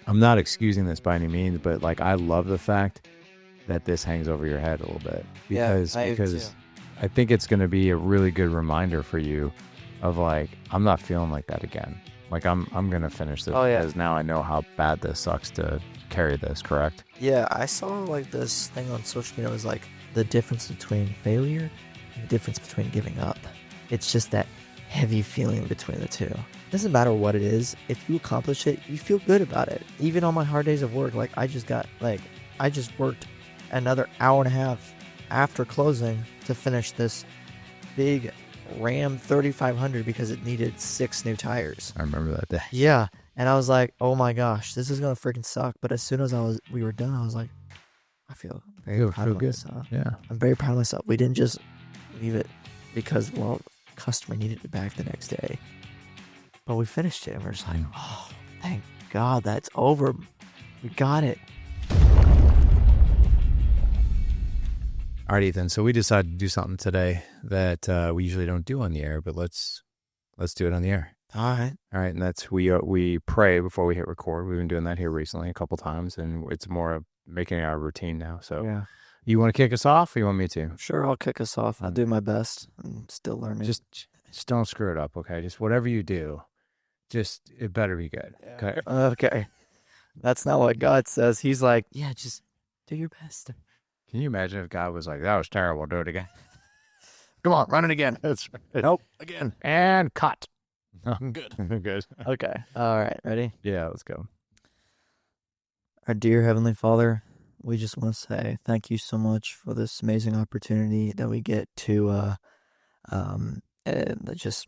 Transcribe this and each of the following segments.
I'm not excusing this by any means, but like I love the fact that this hangs over your head a little bit because I think it's going to be a really good reminder for you of like, I'm not feeling like that again. Like I'm going to finish this because now I know how bad this sucks to carry this, correct? Yeah, I saw like this thing on social media. It was like the difference between failure and the difference between giving up. It's just that heavy feeling between the two. It doesn't matter what it is. If you accomplish it, you feel good about it. Even on my hard days of work, like I just worked another hour and a half after closing to finish this big Ram 3500 because it needed 6 new tires. I remember that day. Yeah. And I was like, oh my gosh, this is going to freaking suck. But as soon as we were done, I was like, I feel very proud of myself. Yeah. I'm very proud of myself. We didn't just leave it because, well, the customer needed it back the next day. But we finished it and we're just like, oh, thank God that's over. We got it. All right, Ethan. So we decided to do something today that we usually don't do on the air, but let's do it on the air. All right. And that's we pray before we hit record. We've been doing that here recently a couple times, and it's more of making our routine now. So, yeah. You want to kick us off, or you want me to? Sure, I'll kick us off. I'll do my best. I'm still learning. Just don't screw it up, okay? Just whatever you do, it better be good. Yeah. Okay. Okay. That's not what God says. He's like, yeah, just do your best. Can you imagine if God was like, that was terrible, do it again? Come on, run it again. That's right. Nope, again. And cut. Good. Good. Okay. All right, ready? Yeah, let's go. Our dear Heavenly Father, we just want to say thank you so much for this amazing opportunity that we get to just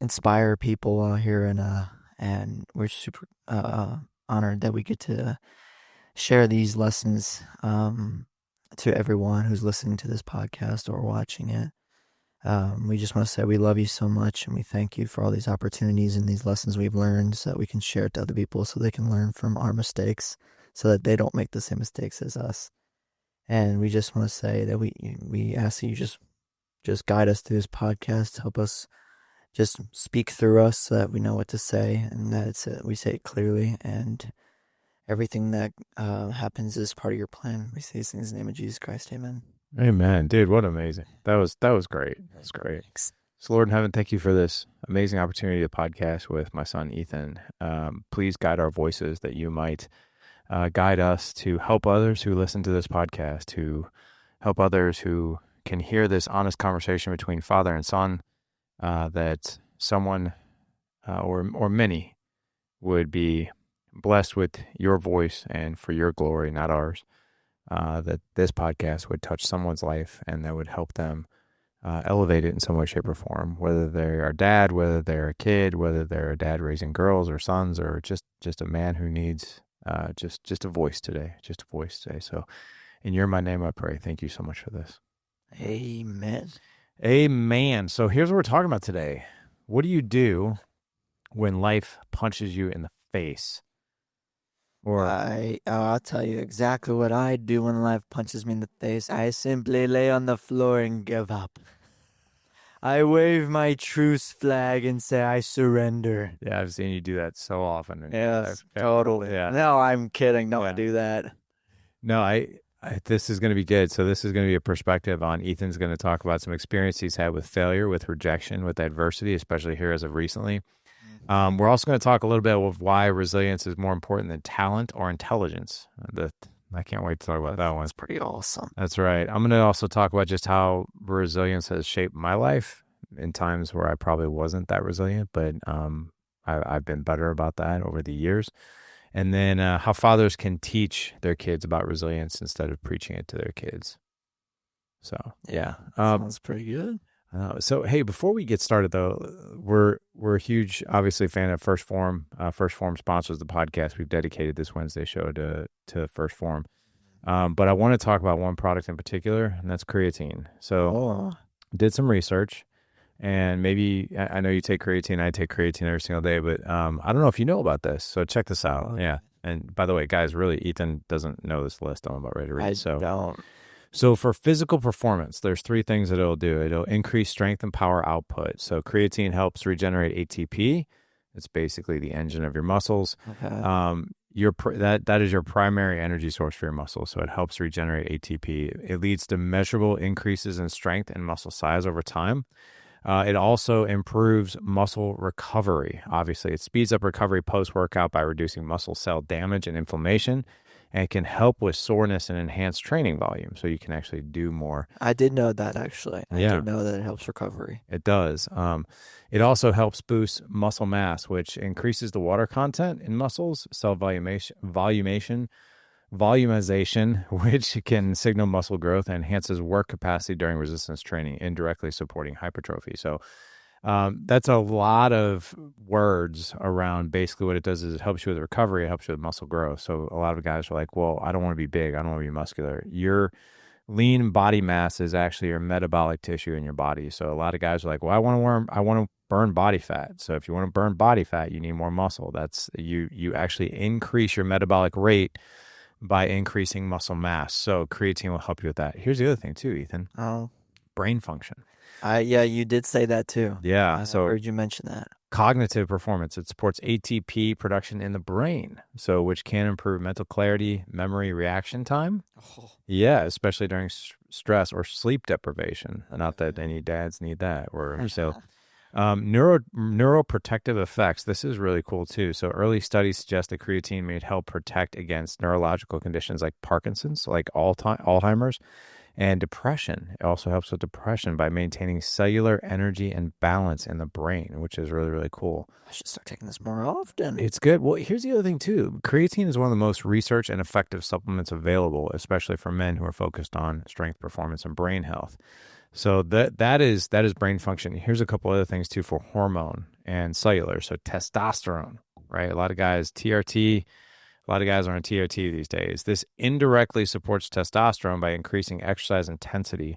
inspire people here, and we're super honored that we get to share these lessons to everyone who's listening to this podcast or watching it. We just want to say we love you so much, and we thank you for all these opportunities and these lessons we've learned so that we can share it to other people so they can learn from our mistakes so that they don't make the same mistakes as us. And we just want to say that we ask that you just guide us through this podcast, help us just speak through us so that we know what to say and that we say it clearly, and everything that happens is part of your plan. We say these things in the name of Jesus Christ. Amen. Amen. Dude, what amazing. That was great. That's great. Thanks. So Lord in heaven, thank you for this amazing opportunity to podcast with my son, Ethan. Please guide our voices that you might guide us to help others who listen to this podcast, to help others who can hear this honest conversation between father and son, that someone or many would be blessed with your voice and for your glory, not ours, that this podcast would touch someone's life and that would help them elevate it in some way, shape, or form, whether they're a dad, whether they're a kid, whether they're a dad raising girls or sons, or just a man who needs just a voice today, So in your my name I pray. Thank you so much for this. Amen. Amen. So here's what we're talking about today. What do you do when life punches you in the face? Or I'll tell you exactly what I do when life punches me in the face. I simply lay on the floor and give up. I wave my truce flag and say I surrender. Yeah, I've seen you do that so often. Yes, totally. Yeah. No, I'm kidding. Don't do that. No, this is going to be good. So this is going to be a perspective on Ethan's going to talk about some experience he's had with failure, with rejection, with adversity, especially here as of recently. We're also going to talk a little bit of why resilience is more important than talent or intelligence. I can't wait to talk about that one. It's pretty awesome. That's right. I'm going to also talk about just how resilience has shaped my life in times where I probably wasn't that resilient, but I've been better about that over the years. And then how fathers can teach their kids about resilience instead of preaching it to their kids. So, yeah. Sounds pretty good. So, hey, before we get started, though, we're a huge, obviously, fan of First Form. First Form sponsors the podcast. We've dedicated this Wednesday show to First Form. But I want to talk about one product in particular, and that's creatine. So did some research, and maybe, I know you take creatine, I take creatine every single day, but I don't know if you know about this. So check this out. Okay. Yeah. And by the way, guys, really, Ethan doesn't know this list I'm about ready to read. I don't. So for physical performance, there's 3 things that it'll do. It'll increase strength and power output. So creatine helps regenerate ATP. It's basically the engine of your muscles. Okay. that is your primary energy source for your muscles. So it helps regenerate ATP. It leads to measurable increases in strength and muscle size over time. It also improves muscle recovery. Obviously, it speeds up recovery post-workout by reducing muscle cell damage and inflammation, and it can help with soreness and enhance training volume. So you can actually do more. I did know that actually. I Yeah. did know that it helps recovery. It does. It also helps boost muscle mass, which increases the water content in muscles, cell volumization, which can signal muscle growth and enhances work capacity during resistance training, indirectly supporting hypertrophy. So that's a lot of words around basically what it does is it helps you with recovery, it helps you with muscle growth. So a lot of guys are like, well, I don't want to be big, I don't want to be muscular. Your lean body mass is actually your metabolic tissue in your body. So a lot of guys are like, well, I want to burn body fat. So if you want to burn body fat, you need more muscle. That's you actually increase your metabolic rate by increasing muscle mass. So creatine will help you with that. Here's the other thing too, Ethan. Oh, Brain function. yeah, you did say that too. Yeah. I So heard you mention that. cognitive performance. It supports ATP production in the brain, so which can improve mental clarity, memory, reaction time. Oh. Yeah, especially during stress or sleep deprivation. Not that any dads need that. Or so. Neuroprotective effects. This is really cool too. So early studies suggest that creatine may help protect against neurological conditions like Parkinson's, like Alzheimer's, and depression. It also helps with depression by maintaining cellular energy and balance in the brain, which is really, really cool. I should start taking this more often. It's good. Well, here's the other thing too. Creatine is one of the most researched and effective supplements available, especially for men who are focused on strength, performance, and brain health. So that is brain function. Here's a couple other things too for hormone and cellular. So testosterone, right? A lot of guys, TRT, a lot of guys are on TRT these days. This indirectly supports testosterone by increasing exercise intensity,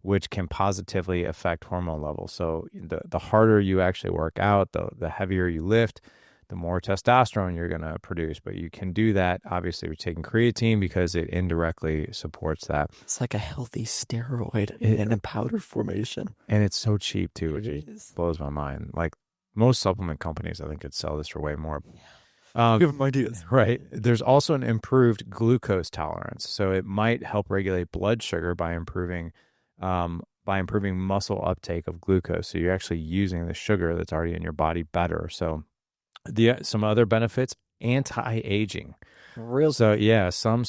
which can positively affect hormone levels. So the harder you actually work out, the heavier you lift, the more testosterone you're going to produce. But you can do that, obviously, with taking creatine because it indirectly supports that. It's like a healthy steroid in a powder formation. And it's so cheap, too, which Jeez. blows my mind. Like most supplement companies, I think, could sell this for way more. Give them ideas. Right. There's also an improved glucose tolerance. So it might help regulate blood sugar by improving muscle uptake of glucose. So you're actually using the sugar that's already in your body better. So some other benefits, anti-aging. Real. So yeah, some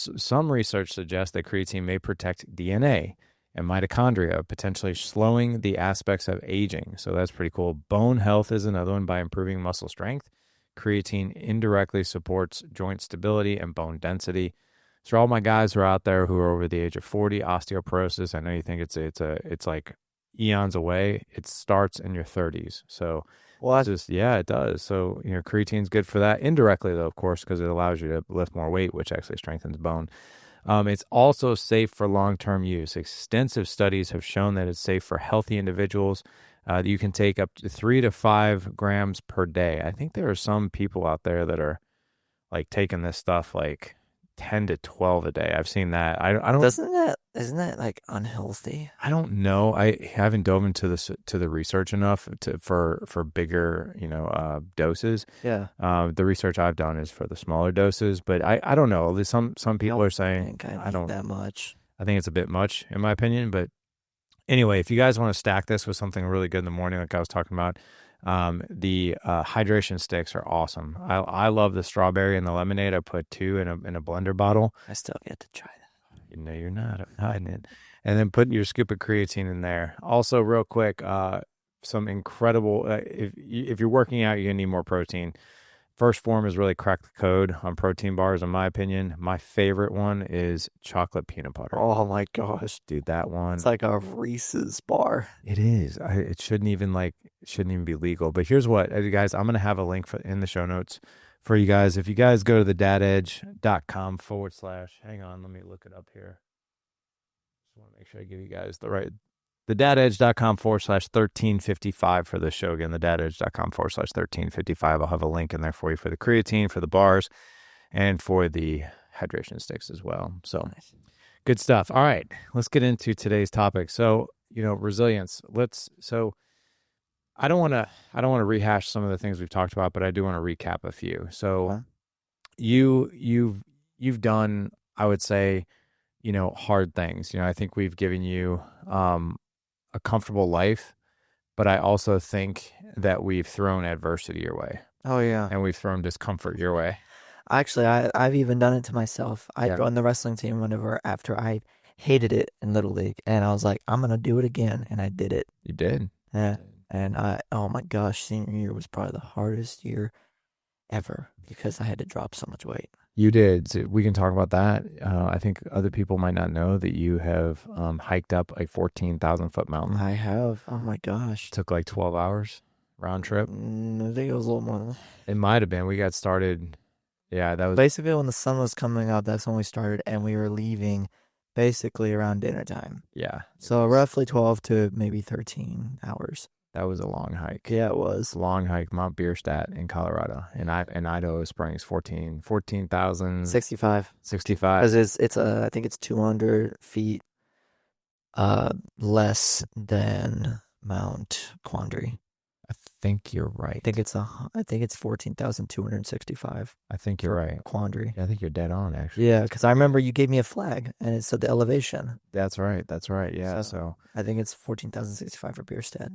research suggests that creatine may protect DNA and mitochondria, potentially slowing the aspects of aging. So that's pretty cool. Bone health is another one by improving muscle strength. Creatine indirectly supports joint stability and bone density. So all my guys who are out there who are over the age of 40, osteoporosis, I know you think it's like eons away. It starts in your 30s. So What? yeah, it does. So, creatine's good for that. Indirectly, though, of course, because it allows you to lift more weight, which actually strengthens bone. It's also safe for long-term use. Extensive studies have shown that it's safe for healthy individuals. You can take up to 3 to 5 grams per day. I think there are some people out there that are like taking this stuff like 10 to 12 a day. I've seen that. I don't. Isn't that like unhealthy? I don't know. I haven't dove into the research enough for bigger doses. Yeah. The research I've done is for the smaller doses, but I don't know. There's some people are saying I don't that much. I think it's a bit much in my opinion. But anyway, if you guys want to stack this with something really good in the morning, like I was talking about, the hydration sticks are awesome. I love the strawberry and the lemonade. I put 2 in a blender bottle. I still get to try that. You're not hiding it. And then put your scoop of creatine in there. Also, real quick, some incredible. If you're working out, you're gonna need more protein. First Form has really cracked the code on protein bars, in my opinion. My favorite one is chocolate peanut butter. Oh my gosh, dude, that one. It's like a Reese's bar. It is. It shouldn't even be legal. But here's what, guys, I'm gonna have a link in the show notes for you guys. If you guys go to thedadedge.com / hang on, let me look it up here. Just want to make sure I give you guys thedadedge.com / 1355 for this show. Again, thedadedge.com / 1355. I'll have a link in there for you for the creatine, for the bars, and for the hydration sticks as well. So nice. Good stuff. All right, let's get into today's topic. So, resilience. I don't want to rehash some of the things we've talked about, but I do want to recap a few. So, you've done, I would say, hard things. I think we've given you a comfortable life, but I also think that we've thrown adversity your way Oh yeah. and we've thrown discomfort your way. Actually, I've even done it to myself. I Yeah, joined the wrestling team whenever after I hated it in Little League, and I was like, I'm gonna do it again, and I did it. you did. Yeah. And oh my gosh, senior year was probably the hardest year ever because I had to drop so much weight. You did. So we can talk about that. I think other people might not know that you have hiked up a 14,000-foot mountain. I have. Oh my gosh. Took like 12 hours round trip. I think it was a little more than that. It might have been. We got started. Yeah, that was Basically when the sun was coming up, that's when we started, and we were leaving basically around dinner time. yeah. So roughly 12 to maybe 13 hours. That was a long hike. Yeah, it was. Long hike, Mount Bierstadt in Colorado, and Idaho Springs, 14,000 65. 65. Because it's I think it's 200 feet less than Mount Quandary. I think you're right. I think it's 14,265 I think you're for right. Quandary. Yeah, I think you're dead on, actually. Yeah, because I remember you gave me a flag and it said the elevation. That's right. That's right. Yeah. So I think it's 14,065 for Bierstadt.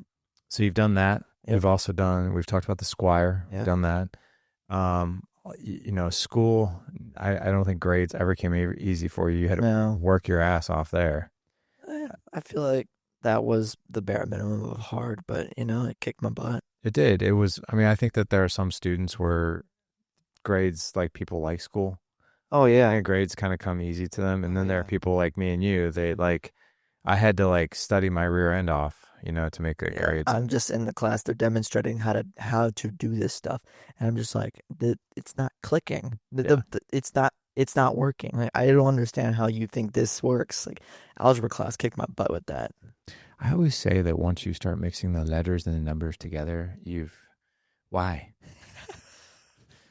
you've done that. Yep. You've also we've talked about the Squire. Yep. Done that. School, I don't think grades ever came easy for you. You had to No. work your ass off there. I feel like that was the bare minimum of hard, but it kicked my butt. It did. It was, I think that there are some students where grades, like people like school. Oh yeah. And grades kind of come easy to them. And then there are Yeah. people like me and you, I had to study my rear end off, to make good grades. I'm just in the class. They're demonstrating how to do this stuff, and I'm just like, it's not clicking. It's not working. Like, I don't understand how you think this works. Like algebra class kicked my butt with that. I always say that once you start mixing the letters and the numbers together, why?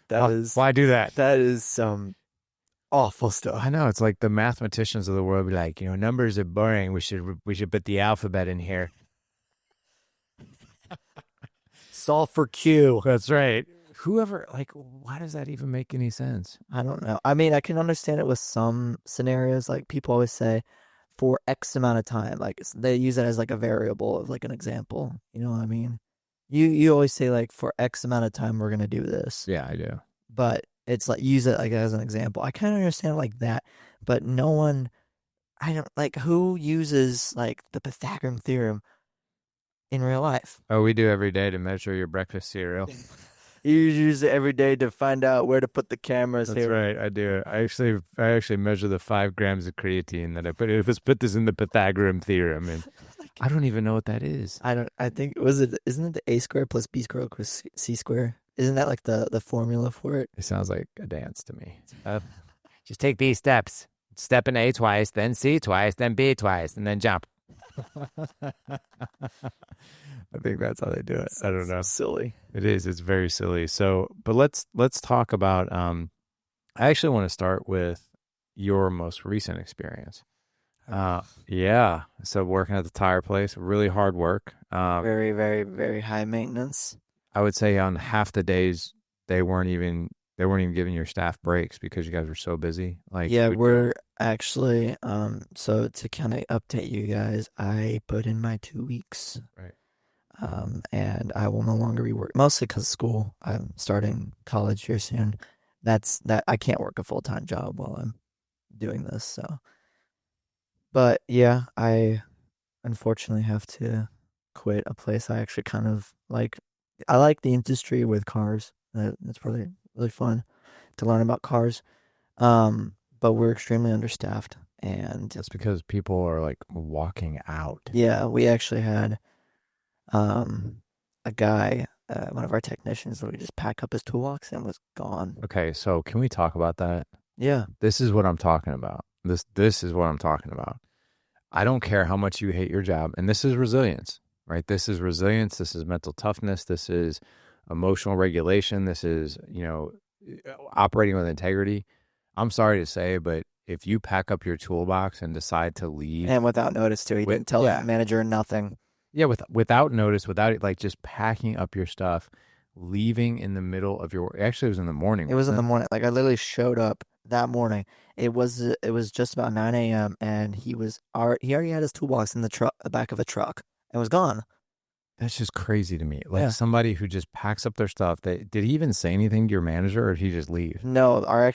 Why do that? That is some awful stuff. I know. It's like the mathematicians of the world be like, numbers are boring. We should put the alphabet in here. Solve for Q. That's right. Whoever, why does that even make any sense? I don't know. I mean, I can understand it with some scenarios. Like people always say, for X amount of time, like they use it as like a variable of like an example. You know what I mean? You always say like for X amount of time we're gonna do this. Yeah, I do. But it's like use it like as an example. I kind of understand it like that, but no one. I don't like who uses like the Pythagorean theorem in real life. Oh, we do every day to measure your breakfast cereal. You use it every day to find out where to put the cameras. That's right. I do. I actually measure the 5 grams of creatine that I put. Let's put this in the Pythagorean theorem, and I don't even know what that is. I think isn't it the a squared plus b squared equals c squared? Isn't that like the formula for it? It sounds like a dance to me. Just take these steps. Step in A twice, then C twice, then B twice, and then jump. I think that's how they do it. I don't know. Silly. It is. It's very silly. So, but let's talk about. I actually want to start with your most recent experience. Yeah. So working at the tire place, really hard work. Very, very, very high maintenance. I would say on half the days they weren't even giving your staff breaks because you guys were so busy. We're actually so to kind of update you guys, I put in my 2 weeks. Right. And I will no longer be working, mostly because of school. I'm starting college here soon. That I can't work a full-time job while I'm doing this. So, but yeah, I unfortunately have to quit a place I actually kind of like. I like the industry with cars. It's really really fun to learn about cars. But we're extremely understaffed, and That's because people are walking out. yeah, we actually had a guy, one of our technicians, literally just pack up his toolbox and was gone. Okay, so can we talk about that? Yeah. This is what I'm talking about. This is what I'm talking about. I don't care how much you hate your job, and this is resilience, right? This is resilience. This is mental toughness. This is emotional regulation. This is, operating with integrity. I'm sorry to say, but if you pack up your toolbox and decide to leave, And without notice too, he didn't tell the manager nothing. yeah, without notice, without just packing up your stuff, leaving in the middle of your, actually it was in the morning, It was in wasn't the it? morning. Like I literally showed up that morning. It was just about 9 a.m. and he already had his toolbox in the back of a truck and was gone. That's just crazy to me. Like Yeah. somebody who just packs up their stuff. Did he even say anything to your manager or did he just leave? No, our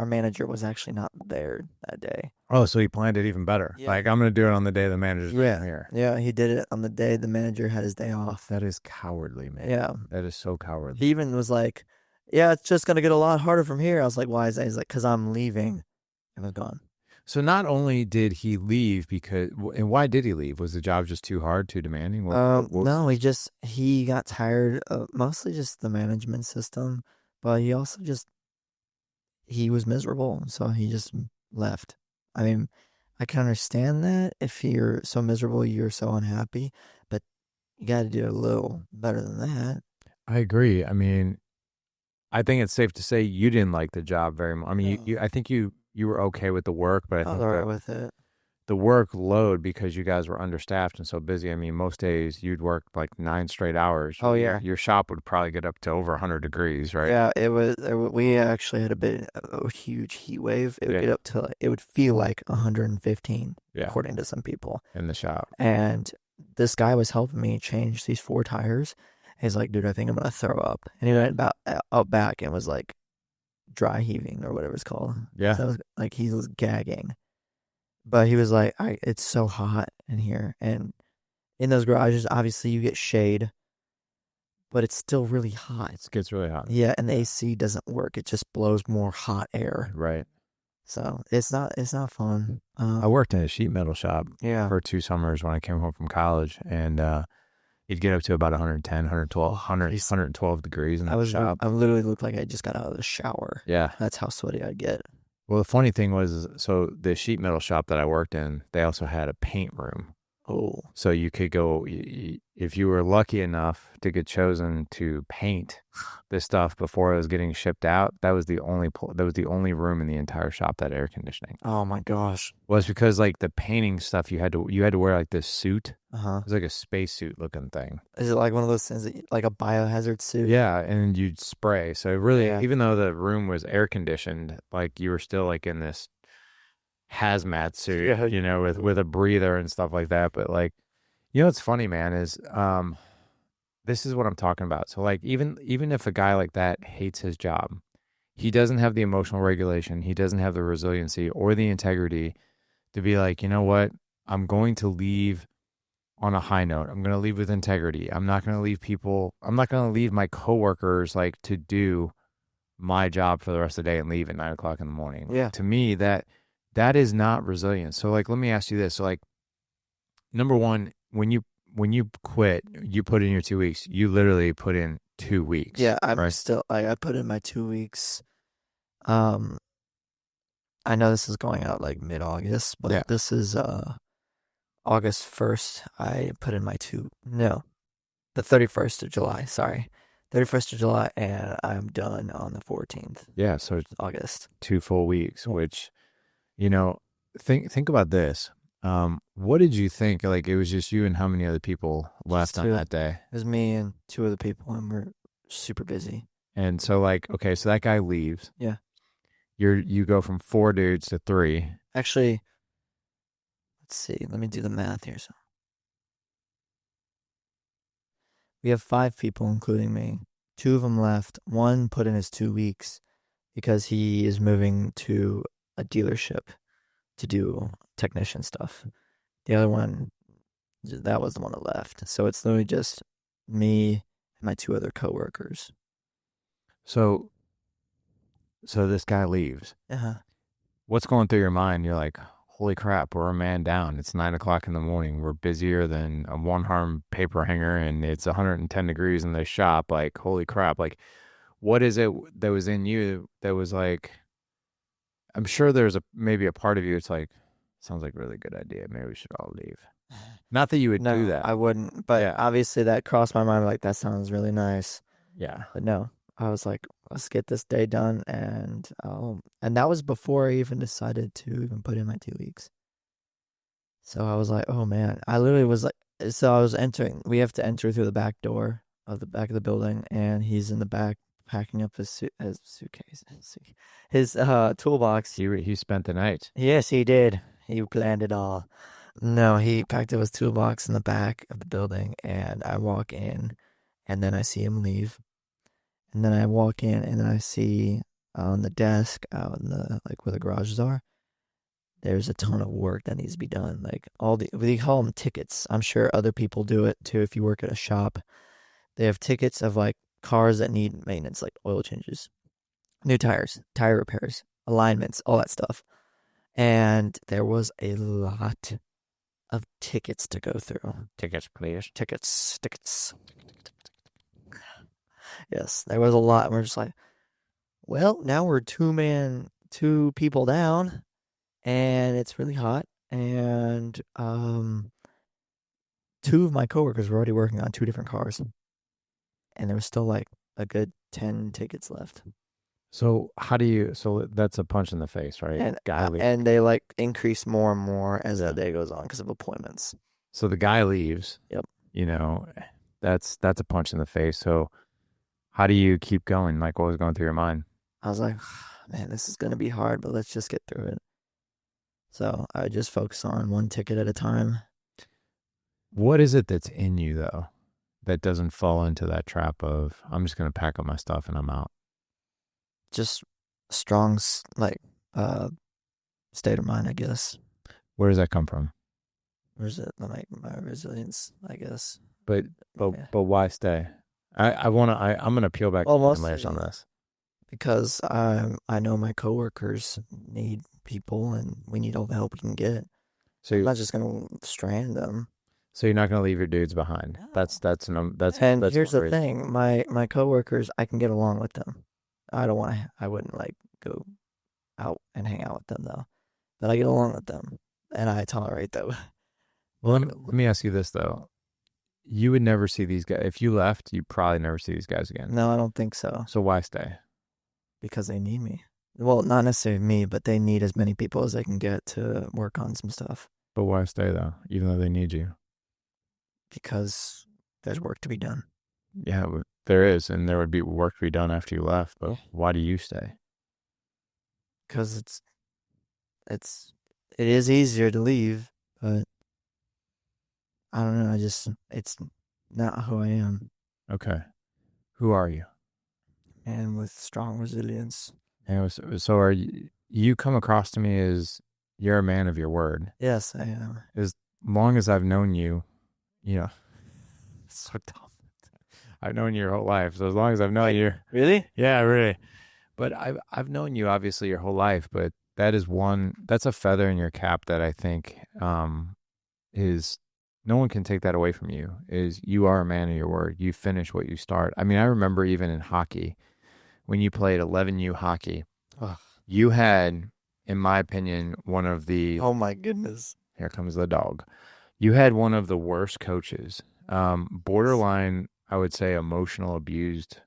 manager was actually not there that day. Oh, so he planned it even better. Yeah. Like, I'm going to do it on the day the manager's Yeah. here. Yeah, he did it on the day the manager had his day off. That is cowardly, man. Yeah. That is so cowardly. He even was like, "Yeah, it's just gonna get a lot harder from here." I was like, "Why is that?" He's like, "Cause I'm leaving," and was gone. So not only did he leave and why did he leave? Was the job just too hard, too demanding? No, he got tired of mostly just the management system, but he also just he was miserable, so he just left. I mean, I can understand that if you're so miserable, you're so unhappy, but you got to do a little better than that. I agree. I mean, I think it's safe to say you didn't like the job very much. I mean, No. I think you were okay with the work, but I I was think all right that with it. the workload, because you guys were understaffed and so busy. I mean, most days you'd work like 9 straight hours. Oh yeah. Your shop would probably get up to over 100 degrees, right? Yeah, we actually had a huge heat wave. It would Yeah. get up to it would feel like 115 Yeah. according to some people. In the shop. And this guy was helping me change these 4 tires. He's like, "Dude, I think I'm gonna throw up." And he went out back and was like dry heaving or whatever it's called. Yeah. So it was like he was gagging. But he was like, "It's so hot in here." And in those garages, obviously you get shade, but it's still really hot. It gets really hot. Yeah, and the AC doesn't work. It just blows more hot air. Right. So it's not fun. I worked in a sheet metal shop Yeah. for 2 summers when I came home from college, and you'd get up to about 110, 112, 112 degrees in the shop. I literally looked like I just got out of the shower. Yeah. That's how sweaty I'd get. Well, the funny thing was, so the sheet metal shop that I worked in, they also had a paint room. Oh. So you could go, if you were lucky enough to get chosen to paint this stuff before it was getting shipped out, that was the only room in the entire shop that had air conditioning. Oh my gosh. Well, it's because like the painting stuff, you had to wear like this suit. Uh-huh. It was like a spacesuit looking thing. Is it like one of those things like a biohazard suit? Yeah, and you'd spray. So really, Yeah. even though the room was air conditioned, like you were still like in this hazmat suit, Yeah. with a breather and stuff like that. But like, what's funny, man, is this is what I'm talking about. So like, even if a guy like that hates his job, he doesn't have the emotional regulation, he doesn't have the resiliency or the integrity to be like, you know what, I'm going to leave on a high note. I'm going to leave with integrity. I'm not going to leave my coworkers like to do my job for the rest of the day and leave at 9 o'clock in the morning. Yeah. To me, that is not resilience. So like, let me ask you this. So like, number one, when you quit, you put in your 2 weeks, you literally put in 2 weeks. Yeah, I'm right? still I put in my 2 weeks. I know this is going out like mid-August, but Yeah. this is August 1st. I put in my the 31st of July, sorry. 31st of July, and I'm done on the 14th. Yeah. So it's August. 2 full weeks, which, think about this. What did you think? Like, it was just you and how many other people left on that day? It was me and 2 other people, and we're super busy. And so like, okay, so that guy leaves. Yeah. You go from 4 dudes to 3. Actually, let's see. Let me do the math here. So we have 5 people, including me. 2 of them left. 1 put in his 2 weeks because he is moving to a dealership to do technician stuff. The other one, that was the one that left. So it's literally just me and my 2 other coworkers. So this guy leaves. Uh-huh. What's going through your mind? You're like, holy crap, we're a man down. It's 9 o'clock in the morning. We're busier than a one-arm paper hanger, and it's 110 degrees in the shop. Like, holy crap. Like, what is it that was in you that was like, I'm sure there's maybe a part of you it's like, sounds like a really good idea. Maybe we should all leave. Not that you would do that. I wouldn't. But obviously that crossed my mind, like, that sounds really nice. Yeah. But no, I was like, let's get this day done. And that was before I even decided to even put in my 2 weeks. So I was like, oh man, I literally was like, so I was we have to enter through the back door of the back of the building, and he's in the back packing up his suitcase, his toolbox. He spent the night. Yes, he did. He planned it all. No, he packed up his toolbox in the back of the building, and I walk in, and then I see him leave, and then I walk in, and then I see on the desk out in the like where the garages are, there's a ton of work that needs to be done. Like we call them tickets. I'm sure other people do it too. If you work at a shop, they have tickets of like cars that need maintenance, like oil changes, new tires, tire repairs, alignments, all that stuff. And there was a lot of tickets to go through. Tickets, please. Tickets. Yes, there was a lot. And we're just like, well, now we're two people down, and it's really hot. And two of my coworkers were already working on two different cars, and there was still like a good 10 tickets left. So so that's a punch in the face, right? And they like increase more and more as the day goes on because of appointments. So the guy leaves. Yep. You know, that's a punch in the face. So how do you keep going? Like, what was going through your mind? I was like, man, this is going to be hard, but let's just get through it. So I just focus on one ticket at a time. What is it that's in you, though, that doesn't fall into that trap of, I'm just going to pack up my stuff and I'm out? Just strong, like, state of mind, I guess. Where does that come from? Where's it? Like my resilience, I guess. But why stay? I'm gonna peel back some layers on this because I know my coworkers need people, and we need all the help we can get. So I'm not just gonna strand them. So you're not gonna leave your dudes behind. No. That's here's the thing: my coworkers, I can get along with them. I wouldn't like go out and hang out with them though, but I get along with them, and I tolerate them. Well, let me ask you this though. You would never see these guys. If you left, you'd probably never see these guys again. No, I don't think so. So why stay? Because they need me. Well, not necessarily me, but they need as many people as they can get to work on some stuff. But why stay though, even though they need you? Because there's work to be done. Yeah, there is, and there would be work to be done after you left. But why do you stay? Because it is easier to leave, but I don't know. It's not who I am. Okay, who are you? And with strong resilience. And so are you? You come across to me as you're a man of your word. Yes, I am. As long as I've known you, it's so dumb. I've known you your whole life. So as long as I've known you, really, yeah, really. But I've known you obviously your whole life. But that's a feather in your cap that I think is. No one can take that away from you, is you are a man of your word. You finish what you start. I mean, I remember even in hockey, when you played 11U hockey, you had, in my opinion, one of the... Oh, my goodness. Here comes the dog. You had one of the worst coaches. Borderline, I would say, emotional abused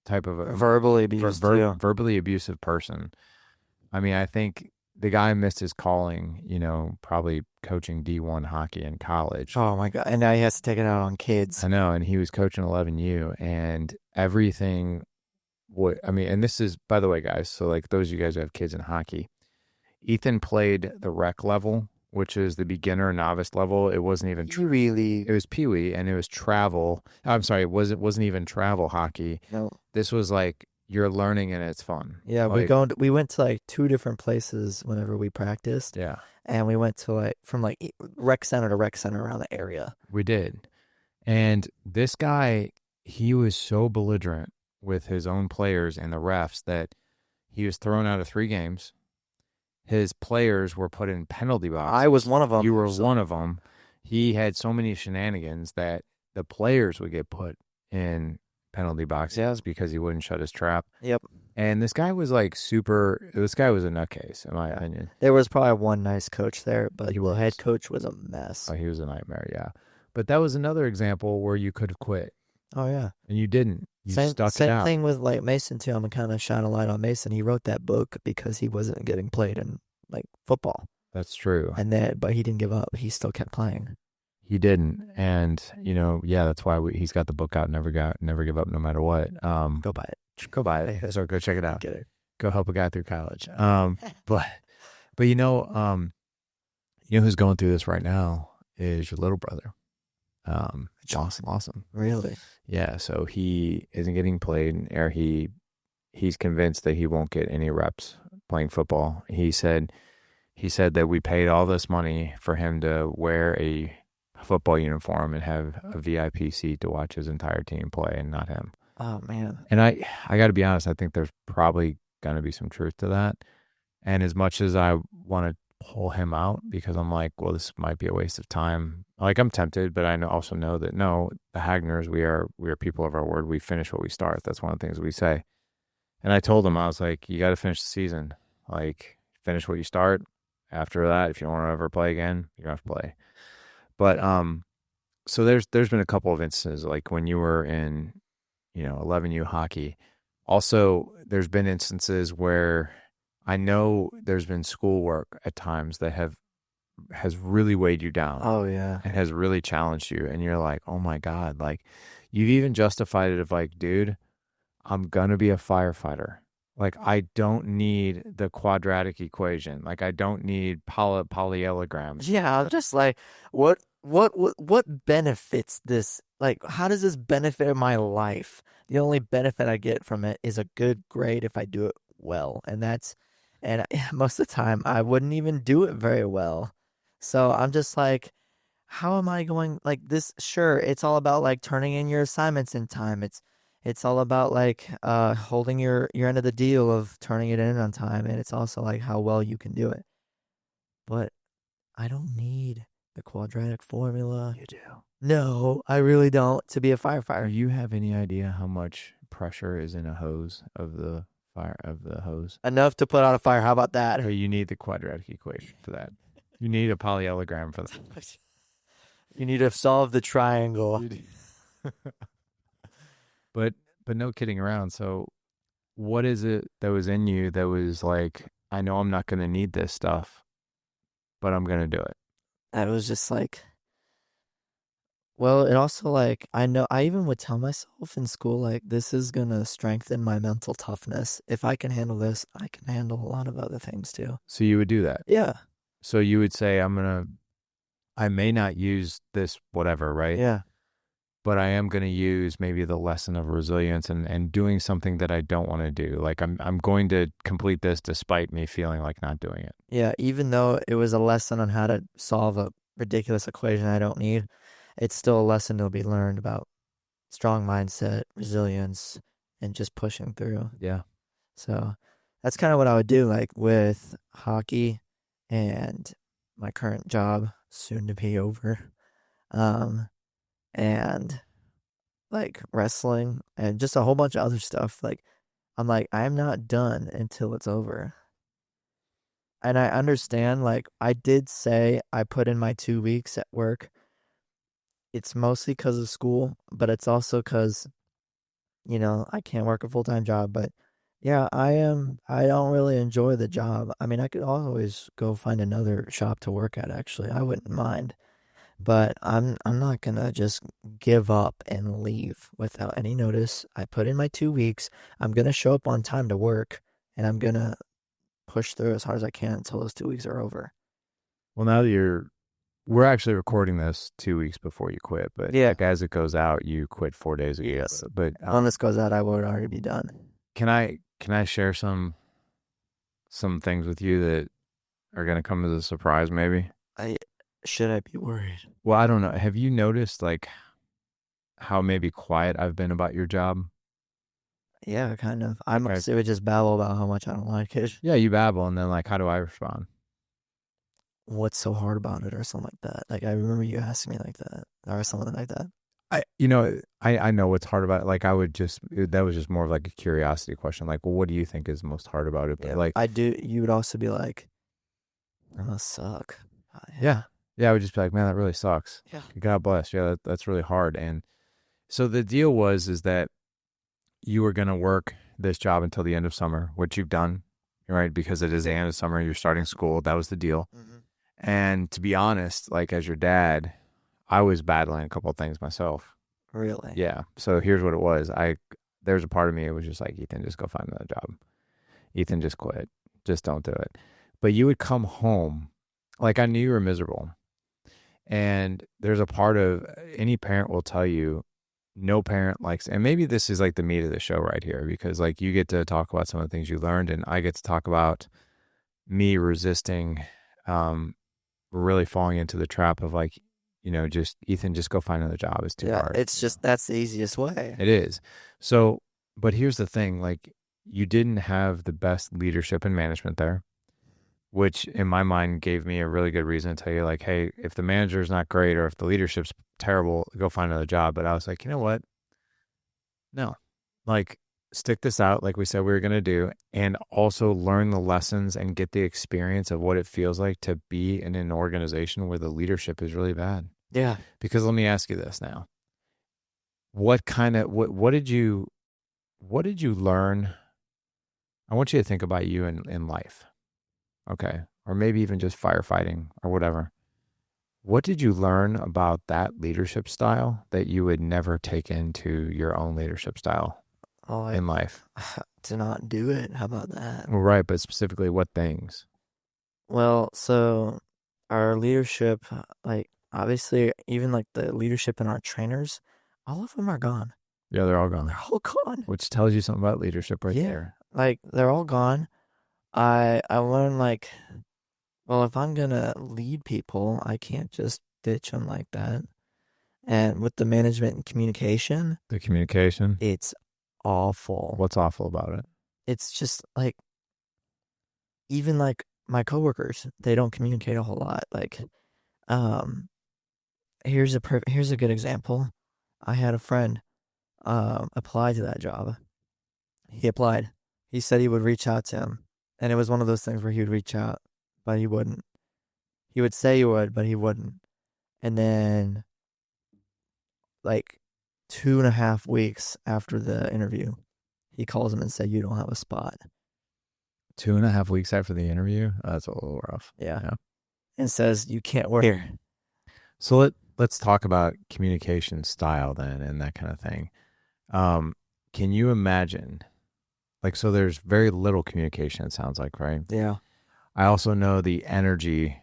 type of... Verbally abused, verbally abusive person. I mean, I think... The guy missed his calling, probably coaching D1 hockey in college. Oh, my God. And now he has to take it out on kids. I know. And he was coaching 11U and everything. And this is, by the way, guys, so like those of you guys who have kids in hockey, Ethan played the rec level, which is the beginner novice level. It wasn't even it was Pee Wee, and it was travel. I'm sorry, it wasn't even travel hockey. No. This was like you're learning and it's fun. Yeah, we went to like two different places whenever we practiced. Yeah. And we went to from rec center to rec center around the area. We did. And this guy, he was so belligerent with his own players and the refs that he was thrown out of 3 games. His players were put in penalty boxes. I was one of them. You were one of them. He had so many shenanigans that the players would get put in penalty boxes because he wouldn't shut his trap. Yep. And this guy was this guy was a nutcase, in my opinion. There was probably one nice coach there, but the head coach was a mess. Oh, he was a nightmare, yeah. But that was another example where you could have quit. Oh, yeah. And you didn't. You stuck it out. Same thing with Mason, too. I'm going to kind of shine a light on Mason. He wrote that book because he wasn't getting played in football. That's true. But he didn't give up. He still kept playing. he didn't. And, yeah, that's why he's got the book out, Never Give Up No Matter What. Go buy it. Go buy it. So go check it out. Get it. Go help a guy through college. But, but who's going through this right now is your little brother. Awesome. Really? Yeah. So he isn't getting played, or he's convinced that he won't get any reps playing football. He said that we paid all this money for him to wear a football uniform and have a VIP seat to watch his entire team play, and not him. Oh man. And I got to be honest, I think there's probably going to be some truth to that. And as much as I want to pull him out, because I'm like, well, this might be a waste of time. Like, I'm tempted, but I also know that no, the Hagners, we are people of our word. We finish what we start. That's one of the things we say. And I told him, I was like, you got to finish the season. Like, finish what you start. After that, if you don't want to ever play again, you don't have to play. But so there's been a couple of instances, like when you were in 11U hockey. Also, there's been instances where I know there's been schoolwork at times that has really weighed you down. Oh yeah. And has really challenged you, and you're like, oh my God, like you've even justified it of like, dude, I'm gonna be a firefighter. Like, I don't need the quadratic equation. Like, I don't need polyellograms. Yeah, I'm just like, what benefits this? Like, how does this benefit my life? The only benefit I get from it is a good grade if I do it well, and most of the time I wouldn't even do it very well. So I'm just like, how am I going like this? Sure, it's all about like turning in your assignments in time. It's all about like holding your end of the deal of turning it in on time, and it's also like how well you can do it. But I don't need the quadratic formula. You do. No, I really don't, to be a Do firefighter. you have any idea how much pressure is in a hose of the hose? Enough to put out a fire. How about that? Or you need the quadratic equation for that. You need a polyellogram for that. You need to solve the triangle. But no kidding around. So what is it that was in you that was like, I know I'm not going to need this stuff, but I'm going to do it? I was just like, well, it also like, I know I even would tell myself in school, like, this is going to strengthen my mental toughness. If I can handle this, I can handle a lot of other things too. So you would do that. Yeah. So you would say, I may not use this whatever, right? Yeah. But I am going to use maybe the lesson of resilience and doing something that I don't want to do. Like, I'm going to complete this despite me feeling like not doing it. Yeah. Even though it was a lesson on how to solve a ridiculous equation I don't need, it's still a lesson to be learned about strong mindset, resilience, and just pushing through. Yeah. So that's kind of what I would do, like with hockey and my current job, soon to be over. And like wrestling and just a whole bunch of other stuff. Like, I'm like, I'm not done until it's over. And I understand, like, I did say I put in my 2 weeks at work. It's mostly because of school, but it's also because, I can't work a full-time job. But yeah, I don't really enjoy the job. I mean, I could always go find another shop to work at, actually. I wouldn't mind. But I'm not gonna just give up and leave without any notice. I put in my 2 weeks. I'm gonna show up on time to work, and I'm gonna push through as hard as I can until those 2 weeks are over. Well, now that we're actually recording this 2 weeks before you quit, but Yeah. like as it goes out, you quit 4 days ago. Yes. But When this goes out, I would already be done. can I share some things with you that are going to come as a surprise, maybe? Should I be worried? Well, I don't know. Have you noticed like how maybe quiet I've been about your job? Yeah, kind of. I mostly would just babble about how much I don't like it. Yeah, you babble, and then like, how do I respond? What's so hard about it, or something like that? Like, I remember you asking me like that, or something like that. I know what's hard about it. Like, that was just more of like a curiosity question. Like, well, what do you think is most hard about it? But Yeah, like, I do. You would also be like, "That must suck." yeah, I would just be like, man, that really sucks. Yeah. God bless. Yeah, that's really hard. And so the deal is that you were gonna work this job until the end of summer, which you've done, right? Because it is the end of summer. You're starting school. That was the deal. Mm-hmm. And to be honest, like as your dad, I was battling a couple of things myself. Really? Yeah. So here's what it was. There's a part of me that was just like, Ethan, just go find another job. Ethan, just quit. Just don't do it. But you would come home, like I knew you were miserable. And there's a part of any parent will tell you, no parent likes, and maybe this is like the meat of the show right here, because like you get to talk about some of the things you learned, and I get to talk about me resisting, really falling into the trap of like, just Ethan, just go find another job. It's too Yeah, hard. it's just that's the easiest way. It is. So, but here's the thing, like you didn't have the best leadership and management there, which in my mind gave me a really good reason to tell you like, hey, if the manager's not great or if the leadership's terrible, go find another job. But I was like, you know what? No, like stick this out like we said we were going to do, and also learn the lessons and get the experience of what it feels like to be in an organization where the leadership is really bad. Yeah. Because let me ask you this now. What did you learn? I want you to think about you in life. Okay. Or maybe even just firefighting or whatever. What did you learn about that leadership style that you would never take into your own leadership style Oh, in life? to not do it. How about that? Well, right, but specifically what things? Well, so our leadership, like obviously, even like the leadership in our trainers, all of them are gone. Yeah, they're all They're gone. all gone. Which tells you something about leadership right Yeah, there. like they're all gone. I learned like, well, if I'm gonna lead people, I can't just ditch them like that. And with the management and communication, The communication. it's awful. What's awful about it? It's just like even like my coworkers, they don't communicate a whole lot. Like, um, here's a good example. I had a friend apply to that job. He applied. He said he would reach out to him, and it was one of those things where he would reach out, but he wouldn't. He would say he would, but he wouldn't. And then, like 2.5 weeks after the interview, he calls him and said, "You don't have a spot." 2.5 weeks after the interview? That's a little rough. Yeah. And says, "You can't work here." So let's talk about communication style then and that kind of thing. Can you imagine, like, so there's very little communication, it sounds like, right? Yeah. I also know the energy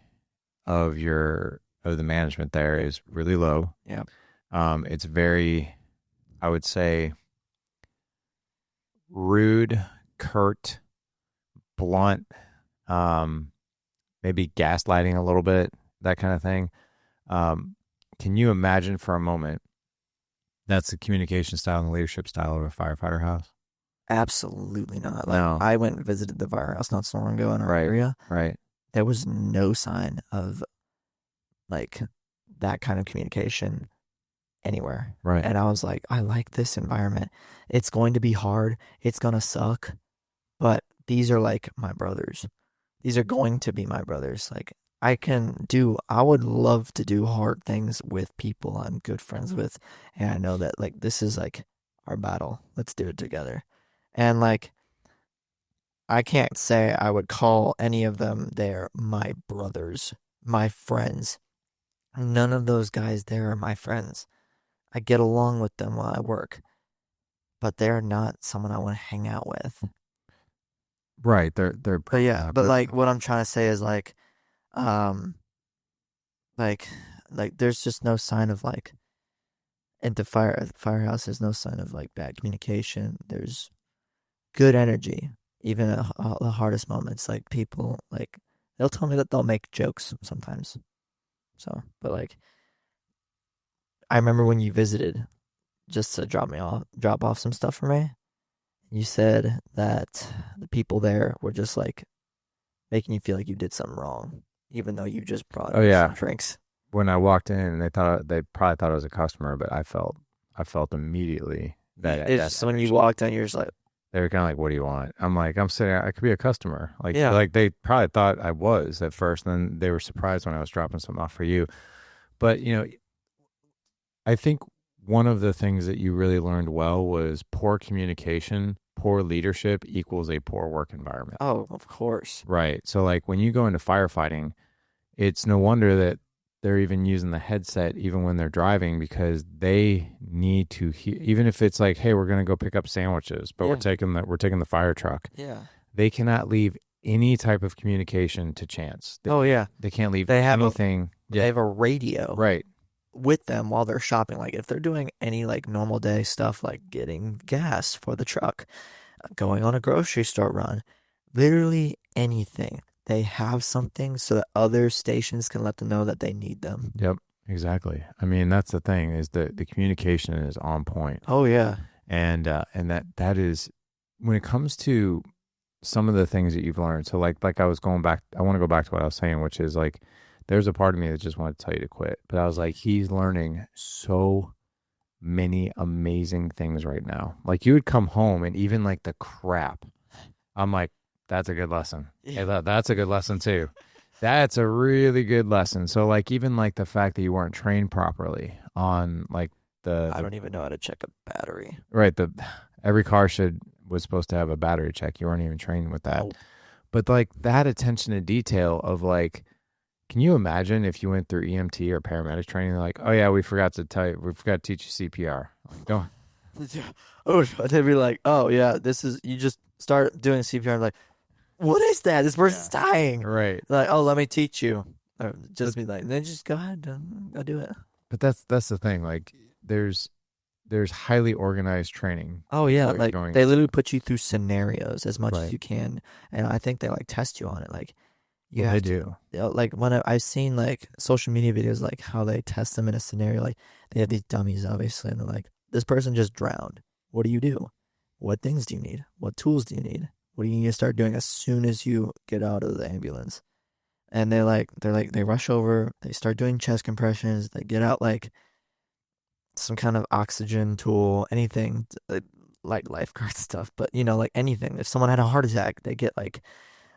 of the management there is really low. Yeah. It's very, I would say, rude, curt, blunt, maybe gaslighting a little bit, that kind of thing. Can you imagine for a moment that's the communication style and the leadership style of a firefighter house? Absolutely not. Like No. I went and visited the firehouse not so long ago in our Right. area. Right. There was no sign of like that kind of communication anywhere. Right. And I was like, I like this environment. It's going to be hard. It's going to suck. But these are like my brothers. These are going to be my brothers. Like I would love to do hard things with people I'm good friends with. And I know that like this is like our battle. Let's do it together. And like, I can't say I would call any of them there my brothers, my friends. None of those guys there are my friends. I get along with them while I work, but they're not someone I want to hang out with. Right. They're But yeah, but like what I'm trying to say is um, like there's just no sign of like at the firehouse. There's no sign of like bad communication. There's good energy, even at the hardest moments. Like people like they'll tell me that they'll make jokes sometimes. So, but like I remember when you visited just to drop off some stuff for me. You said that the people there were just like making you feel like you did something wrong, even though you just brought some drinks. When I walked in, they probably thought I was a customer, but I felt immediately that It's just when you walked in, you're just like, they were kind of like, "What do you want?" I'm like, "I'm sitting. I could be a customer." Like, Yeah. like they probably thought I was at first, and then they were surprised when I was dropping something off for you. But I think one of the things that you really learned well was poor communication, poor leadership equals a poor work environment. oh, of course. Right. So like when you go into firefighting, it's no wonder that they're even using the headset even when they're driving because they need to hear, even if it's like, hey, we're going to go pick up sandwiches, but Yeah. we're taking the fire truck. Yeah. They cannot leave any type of communication to chance. Oh yeah. They can't leave They have anything. They have a radio Right. with them while they're shopping. Like if they're doing any like normal day stuff, like getting gas for the truck, going on a grocery store run, literally anything. They have something so that other stations can let them know that they need them. Yep. Exactly. I mean, that's the thing is that the communication is on point. Oh yeah. And that is when it comes to some of the things that you've learned. So like I was going back, I want to go back to what I was saying, which is like, there's a part of me that just wanted to tell you to quit, but I was like, he's learning so many amazing things right now. Like you would come home and even like the crap, I'm like, that's a good lesson. Yeah. Hey, that's a good lesson too. That's a really good lesson. So like even like the fact that you weren't trained properly on like I don't even know how to check a battery. right, every car was supposed to have a battery check. You weren't even trained with that. Oh. But like that attention to detail of like, can you imagine if you went through EMT or paramedic training? They're like, oh yeah, we forgot to teach you CPR. Like, don't. Oh, they'd be like, oh yeah, you just start doing CPR. I'm like, what is that? This person's dying. Right. Like, oh, let me teach you. Or just be like, then just go ahead, go do it. But that's the thing. Like, there's highly organized training. Oh yeah, like they literally put you through scenarios as much as you can, and I think they like test you on it. Like, they do. Like when I've seen like social media videos, like how they test them in a scenario. Like they have these dummies, obviously, and they're like, this person just drowned. What do you do? What things do you need? What tools do you need? What do you need to start doing as soon as you get out of the ambulance? And they rush over, they start doing chest compressions, they get out like some kind of oxygen tool, anything like lifeguard stuff, but like anything. If someone had a heart attack, they get like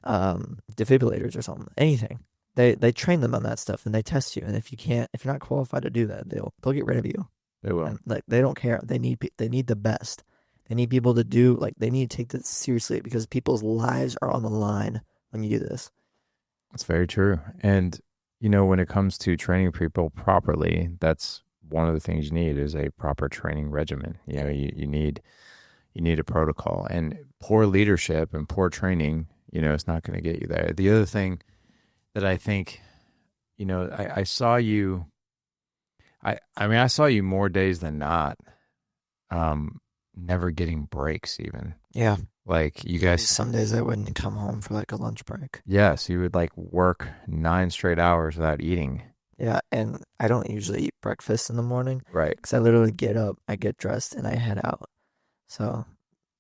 defibrillators or something, anything. They train them on that stuff and they test you. And if you're not qualified to do that, they'll get rid of you. They will. And, like they don't care. They need the best. They need people to do they need to take this seriously because people's lives are on the line when you do this. That's very true. And when it comes to training people properly, that's one of the things you need is a proper training regimen. You need a protocol, and poor leadership and poor training, it's not going to get you there. The other thing that I think, I saw you, I saw you more days than not, never getting breaks even. Yeah. Like you guys, some days I wouldn't come home for like a lunch break. Yes, you would like work 9 straight hours without eating. Yeah, and I don't usually eat breakfast in the morning. Right. Because I literally get up, I get dressed, and I head out. So,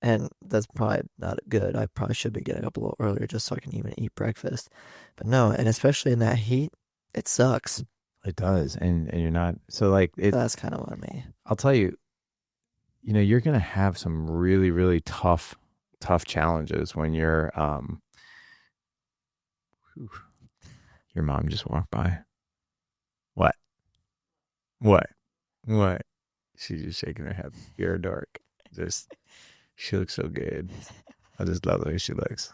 and that's probably not good. I probably should be getting up a little earlier just so I can even eat breakfast. But no, and especially in that heat, it sucks. It does, and you're not, so like that's kind of what I mean. I'll tell you, you're gonna have some really, really tough challenges when you're your mom just walked by. What? She's just shaking her head. You're dark. She looks so good. I just love the way she looks.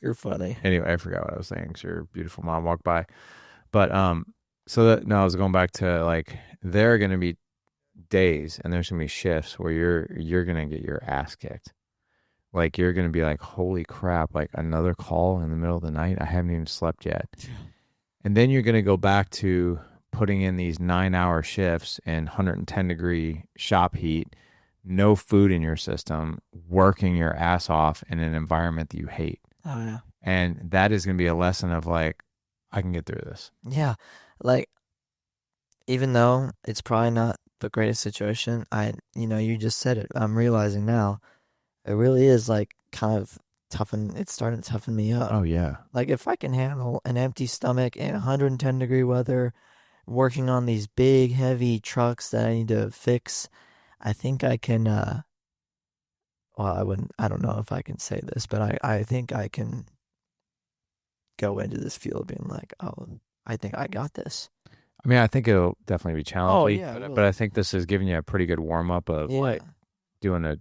You're funny. Anyway, I forgot what I was saying. So your beautiful mom walked by. But so I was going back to like there are gonna be days and there's gonna be shifts where you're gonna get your ass kicked. Like you're gonna be like, holy crap, like another call in the middle of the night. I haven't even slept yet. And then you're gonna go back to putting in these 9-hour shifts in 110-degree shop heat, no food in your system, working your ass off in an environment that you hate. Oh yeah. And that is gonna be a lesson of like, I can get through this. Yeah. Like even though it's probably not the greatest situation, you just said it. I'm realizing now it really is like kind of it's starting to toughen me up. Oh yeah. Like if I can handle an empty stomach in 110-degree weather, working on these big heavy trucks that I need to fix, I think I can I don't know if I can say this, but I think I can go into this field being like, oh, I think I got this. I mean, I think it'll definitely be challenging. Oh, yeah, but I think this is giving you a pretty good warm up of like doing a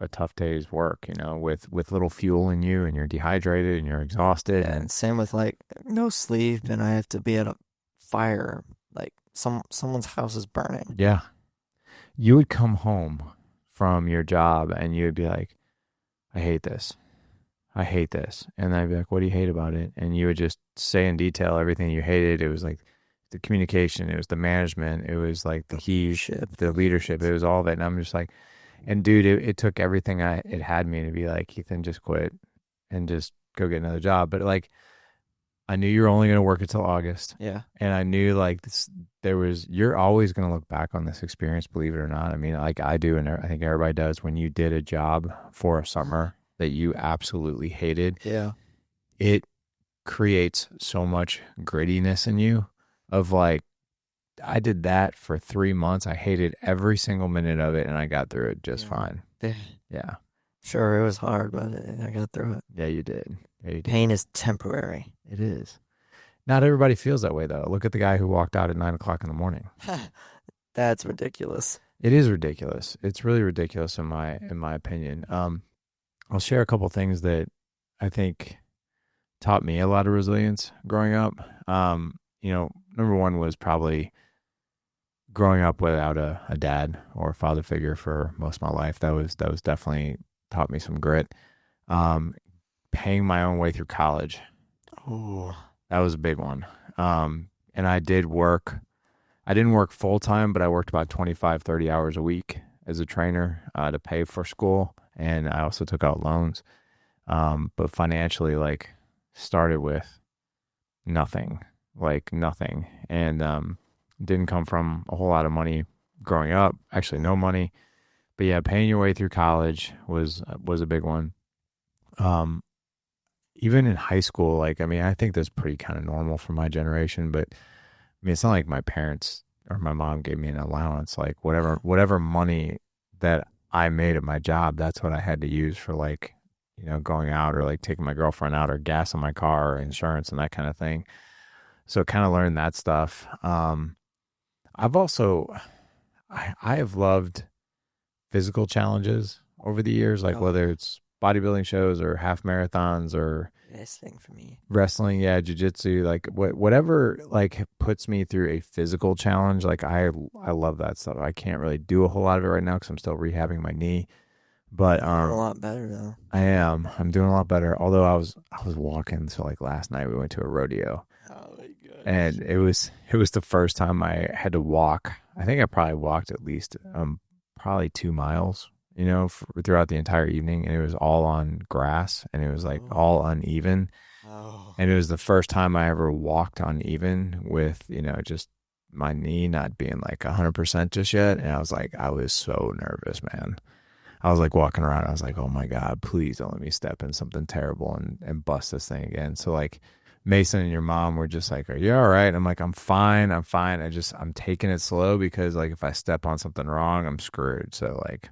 tough day's work, with little fuel in you and you're dehydrated and you're exhausted. And same with like no sleep and I have to be at a fire someone's house is burning. Yeah. You would come home from your job and you would be like, I hate this. I hate this. And I'd be like, what do you hate about it? And you would just say in detail everything you hated. It was like the communication, it was the management, it was like the heat, the leadership, it was all of it. And I'm just like, and dude, it took everything it had me to be like, Ethan, just quit and just go get another job. But like, I knew you were only going to work until August. Yeah. And I knew like this, you're always going to look back on this experience, believe it or not. I mean, like I do, and I think everybody does, when you did a job for a summer that you absolutely hated. Yeah. It creates so much grittiness in you of like, I did that for 3 months. I hated every single minute of it and I got through it just fine. Yeah. Sure, it was hard, but I got through it. Yeah, you did. Yeah, you did. Pain is temporary. It is. Not everybody feels that way though. Look at the guy who walked out at 9:00 in the morning. That's ridiculous. It is ridiculous. It's really ridiculous in my opinion. I'll share a couple things that I think taught me a lot of resilience growing up. Number one was probably growing up without a dad or a father figure for most of my life. That was definitely taught me some grit. Paying my own way through college. Oh, that was a big one. And I did work. I didn't work full time, but I worked about 25, 30 hours a week as a trainer to pay for school. And I also took out loans. But financially, like, started with nothing. And didn't come from a whole lot of money growing up. Actually, no money. But yeah, paying your way through college was a big one. Even in high school, like, I mean, I think that's pretty kind of normal for my generation, but I mean, it's not like my parents or my mom gave me an allowance. Like whatever money that I made at my job, that's what I had to use for, like, going out or like taking my girlfriend out or gas on my car or insurance and that kind of thing. So kind of learned that stuff. I've also, I have loved physical challenges over the years, like whether it's bodybuilding shows or half marathons or wrestling, yeah, jiu-jitsu, like whatever, like, puts me through a physical challenge. Like I love that stuff. I can't really do a whole lot of it right now because I'm still rehabbing my knee, but you're doing a lot better though. I'm doing a lot better. Although I was walking, so like last night we went to a rodeo. Oh my goodness. And it was the first time I had to walk. I think I probably walked at least probably 2 miles, throughout the entire evening, and it was all on grass, and it was like all uneven. And it was the first time I ever walked uneven with, just my knee not being like 100% just yet. And I was so nervous, man. I was like walking around. I was like, oh my God, please don't let me step in something terrible and bust this thing again. So like Mason and your mom were just like, are you all right? I'm like, I'm fine. I'm taking it slow because like if I step on something wrong, I'm screwed. So like,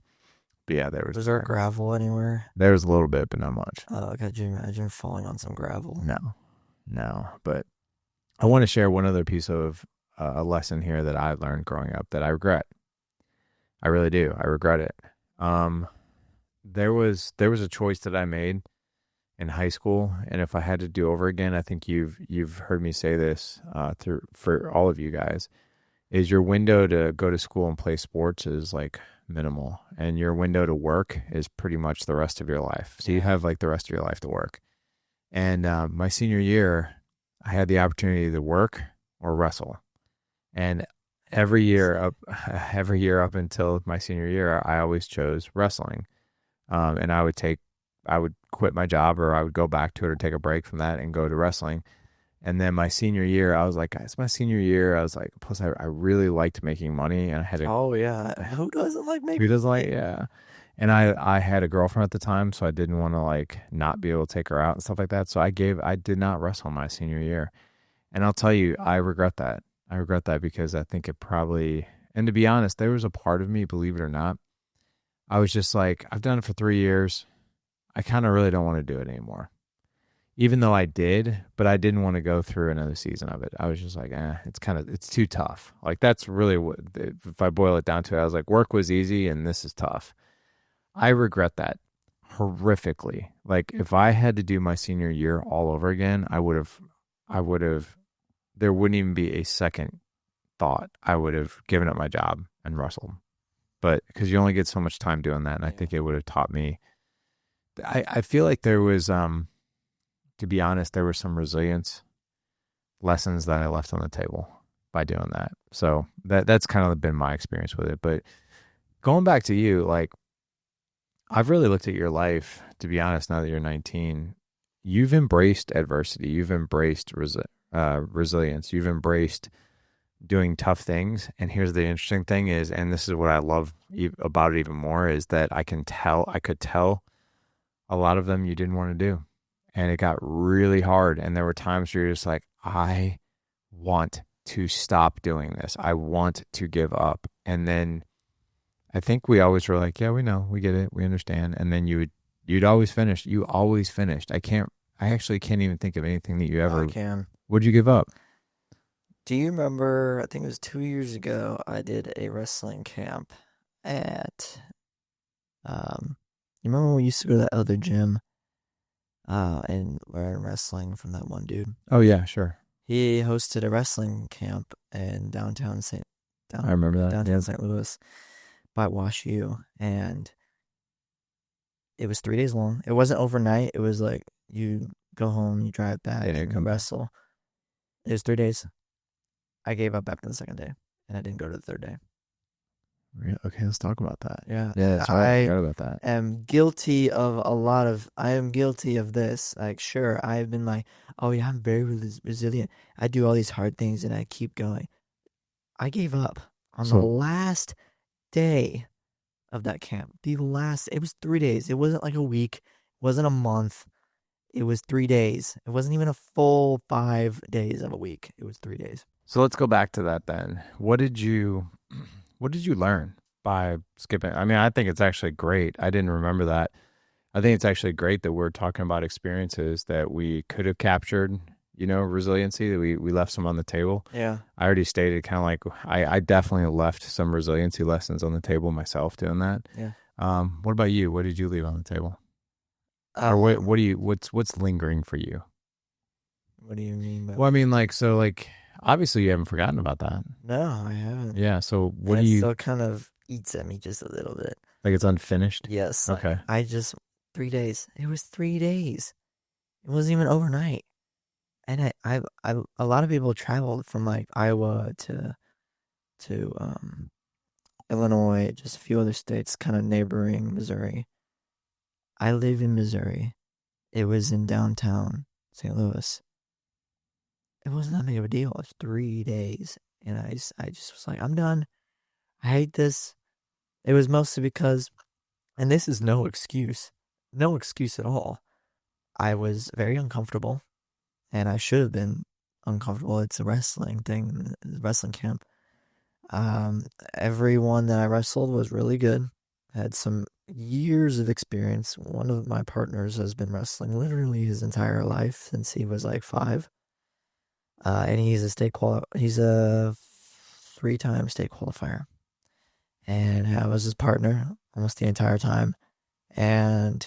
but yeah, was there gravel anywhere? There was a little bit, but not much. Oh, could you imagine falling on some gravel? No. But I want to share one other piece of a lesson here that I learned growing up that I regret. I really do. I regret it. There was a choice that I made in high school, and if I had to do over again, I think you've heard me say this for all of you guys, is your window to go to school and play sports is like minimal, and your window to work is pretty much the rest of your life. So you have like the rest of your life to work. And my senior year, I had the opportunity to work or wrestle. And every year up until my senior year, I always chose wrestling. And I would quit my job, or I would go back to it or take a break from that and go to wrestling. And then my senior year, I was like, it's my senior year. I was like, plus I really liked making money, and I had oh yeah, who doesn't like making? Who doesn't like, yeah. And I had a girlfriend at the time, so I didn't want to like not be able to take her out and stuff like that. So I did not wrestle my senior year, and I'll tell you, I regret that. I regret that because I think it probably, and to be honest, there was a part of me, believe it or not, I was just like, I've done it for 3 years. I kind of really don't want to do it anymore. Even though I did, but I didn't want to go through another season of it. I was just like, it's too tough. Like that's really what, if I boil it down to it, I was like, work was easy and this is tough. I regret that horrifically. Like if I had to do my senior year all over again, I would have, there wouldn't even be a second thought I would have given up my job and wrestled. But because you only get so much time doing that, and I Yeah. think it would have taught me. I feel like there was, to be honest, there were some resilience lessons that I left on the table by doing that. So that's kind of been my experience with it. But going back to you, like I've really looked at your life, to be honest, now that you're 19, you've embraced adversity. You've embraced resilience. You've embraced doing tough things. And here's the interesting thing is, and this is what I love about it even more, is that I could tell a lot of them you didn't want to do. And it got really hard. And there were times where you're just like, I want to stop doing this. I want to give up. And then I think we always were like, yeah, we know, we get it, we understand. And then you'd always finish. You always finished. I actually can't even think of anything that you ever. I can. Would you give up? Do you remember? I think it was 2 years ago. I did a wrestling camp at. You remember when we used to go to that other gym? And learn wrestling from that one dude. Oh yeah, sure. He hosted a wrestling camp in I remember that. downtown Yeah. St. Louis by Wash U, and it was 3 days long. It wasn't overnight. It was like you go home, you drive back, Yeah, and come you back. wrestle. It was 3 days. I gave up after the second day, and I didn't go to the third day. Okay, let's talk about that. Yeah, Yeah, that's right. I forgot about that. I am guilty of this. Like, sure, I've been like, oh yeah, I'm very resilient. I do all these hard things and I keep going. I gave up on the last day of that camp. It was 3 days. It wasn't like a week. It wasn't a month. It was 3 days. It wasn't even a full 5 days of a week. It was 3 days. So let's go back to that then. What did you learn by skipping? I mean, I think it's actually great. I didn't remember that. I think it's actually great that we're talking about experiences that we could have captured, resiliency, that we left some on the table. Yeah. I already stated kind of like I definitely left some resiliency lessons on the table myself doing that. Yeah. What about you? What did you leave on the table? Or what's lingering for you? What do you mean by Well, I mean, obviously you haven't forgotten about that. No, I haven't. Yeah. So what And do it you still kind of eats at me just a little bit. like? It's unfinished. Yes. Okay. I just 3 days. It was 3 days. It wasn't even overnight. And a lot of people traveled from like Iowa to Illinois, just a few other states, kind of neighboring Missouri. I live in Missouri. It was in downtown St. Louis. It wasn't that big of a deal. It was 3 days, and I just was like, I'm done. I hate this. It was mostly because, and this is no excuse at all. I was very uncomfortable, and I should have been uncomfortable. It's a wrestling thing, wrestling camp. Everyone that I wrestled was really good. Had some years of experience. One of my partners has been wrestling literally his entire life since he was like 5. And he's a 3-time state qualifier. And I was his partner almost the entire time. And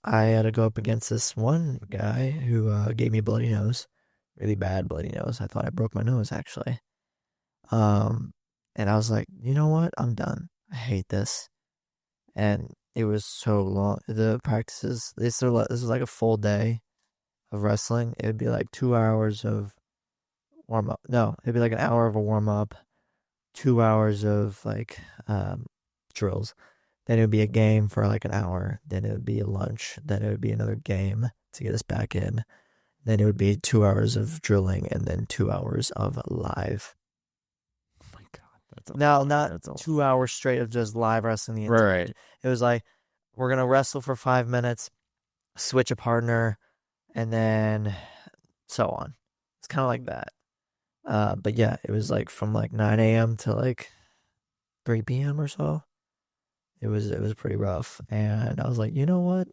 I had to go up against this one guy who gave me a bloody nose, really bad bloody nose. I thought I broke my nose actually. And I was like, you know what? I'm done. I hate this. And it was so long. The practices, this was like a full day of wrestling. It would be like 2 hours of warm up. No, it'd be like an hour of a warm up, 2 hours of like drills. Then it would be a game for like an hour. Then it would be a lunch. Then it would be another game to get us back in. Then it would be 2 hours of drilling and then 2 hours of live. Oh my God. Not 2 hours straight of just live wrestling the entire Right. It was like, we're going to wrestle for 5 minutes, switch a partner, and then so on. It's kind of like that. But yeah, it was like from like 9 a.m. to like 3 p.m. or so. It was pretty rough. And I was like, you know what?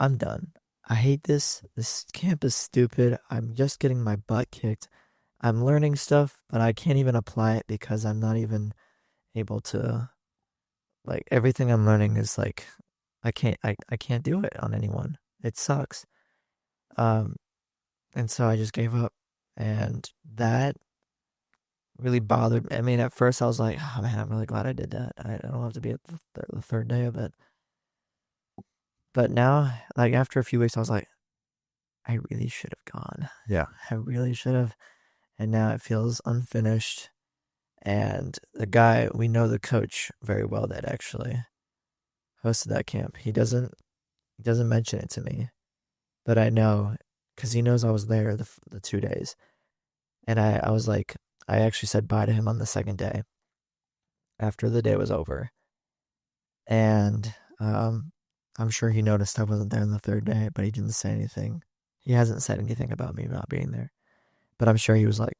I'm done. I hate this. This camp is stupid. I'm just getting my butt kicked. I'm learning stuff, but I can't even apply it because I'm not even able to, like, everything I'm learning is like, I can't do it on anyone. It sucks. And so I just gave up. And that really bothered me. I mean, at first I was like, oh man, I'm really glad I did that. I don't have to be at the third day of it. But now, like after a few weeks, I was like, I really should have gone. Yeah. I really should have. And now it feels unfinished. And the guy, we know the coach very well that actually hosted that camp. He doesn't mention it to me, but I know because he knows I was there the 2 days. And I was like, I actually said bye to him on the second day after the day was over. And I'm sure he noticed I wasn't there on the third day, but he didn't say anything. He hasn't said anything about me not being there. But I'm sure he was like,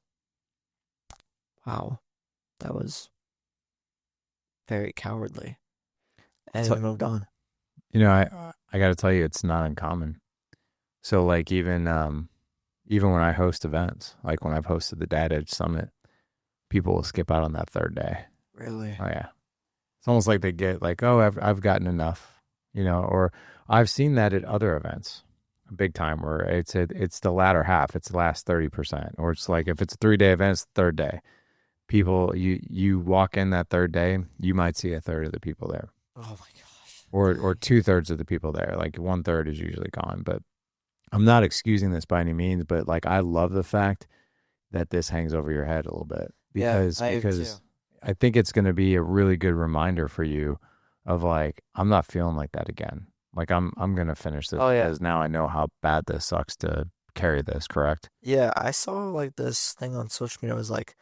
wow, that was very cowardly. And we moved on. You know, I got to tell you, it's not uncommon. So like even when I host events, like when I've hosted the Dad Edge Summit, people will skip out on that third day. Really? Oh yeah. It's almost like they get like, oh, I've gotten enough, you know, or I've seen that at other events, big time, where it's the latter half, it's the last 30%, or it's like if it's a 3-day event, it's the third day. People, you walk in that third day, you might see a third of the people there. Oh my gosh. Or 2/3 of the people there. Like 1/3 is usually gone. But I'm not excusing this by any means, but like I love the fact that this hangs over your head a little bit because I think it's going to be a really good reminder for you of like, I'm not feeling like that again. Like I'm going to finish this because now I know how bad this sucks to carry this, correct? Yeah, I saw like this thing on social media. It was like,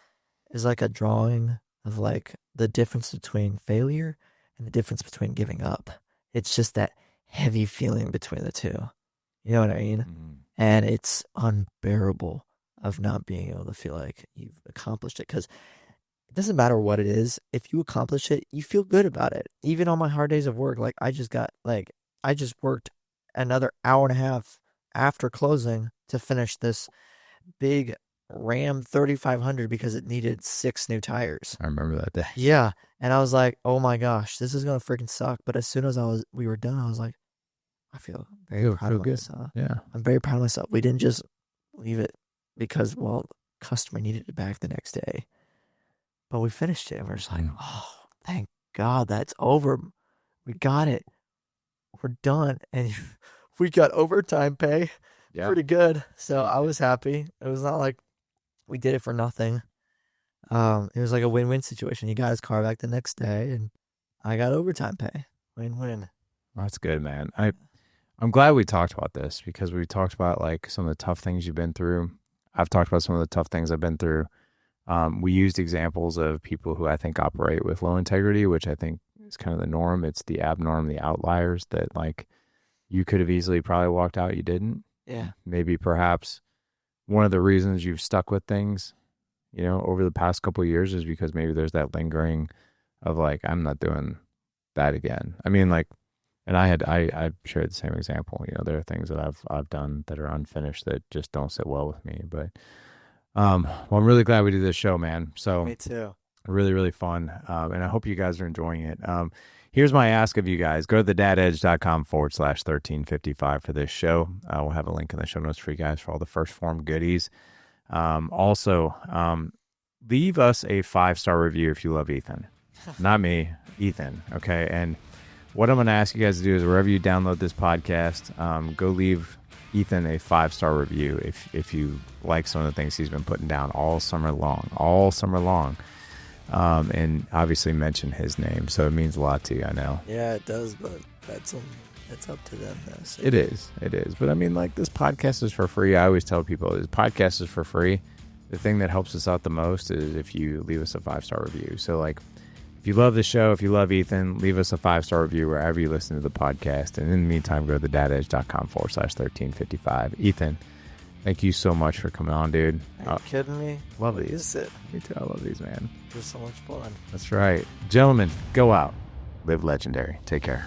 is like a drawing of like the difference between failure and the difference between giving up. It's just that heavy feeling between the two. You know what I mean? Mm-hmm. And it's unbearable of not being able to feel like you've accomplished it because it doesn't matter what it is. If you accomplish it, you feel good about it. Even on my hard days of work, like I just worked another hour and a half after closing to finish this big Ram 3500 because it needed 6 new tires. I remember that day. Yeah. And I was like, oh my gosh, this is going to freaking suck. But as soon as we were done, I was like, I feel very proud of myself. Yeah. I'm very proud of myself. We didn't just leave it because, well, customer needed it back the next day. But we finished it. And we're just like, oh, thank God that's over. We got it. We're done. And we got overtime pay. Yeah. Pretty good. So I was happy. It was not like we did it for nothing. It was like a win-win situation. He got his car back the next day, and I got overtime pay. Win-win. That's good, man. I'm glad we talked about this because we talked about like some of the tough things you've been through. I've talked about some of the tough things I've been through. We used examples of people who I think operate with low integrity, which I think is kind of the norm. It's the abnorm, the outliers that like you could have easily probably walked out. You didn't. Yeah. Maybe perhaps one of the reasons you've stuck with things, you know, over the past couple of years is because maybe there's that lingering of like, I'm not doing that again. I mean, like, and I shared the same example. You know, there are things that I've done that are unfinished that just don't sit well with me. But well, I'm really glad we did this show, man. So me too. Really, really fun. And I hope you guys are enjoying it. Here's my ask of you guys. Go to thedadedge.com/1355 for this show. We'll have a link in the show notes for you guys for all the First Form goodies. Also, leave us a 5-star review if you love Ethan. Not me, Ethan. Okay. And what I'm going to ask you guys to do is wherever you download this podcast, go leave Ethan a 5-star review if you like some of the things he's been putting down all summer long. And obviously mention his name. So it means a lot to you, I know. Yeah, it does, but that's up to them. Though, so. It is. But I mean, like, this podcast is for free. I always tell people this podcast is for free. The thing that helps us out the most is if you leave us a 5-star review. So, like, if you love the show, if you love Ethan, leave us a 5-star review wherever you listen to the podcast. And in the meantime, go to thedadedge.com/1355. Ethan, thank you so much for coming on, dude. Are you kidding me? Love these. Is it? Me too. I love these, man. They're so much fun. That's right. Gentlemen, go out. Live legendary. Take care.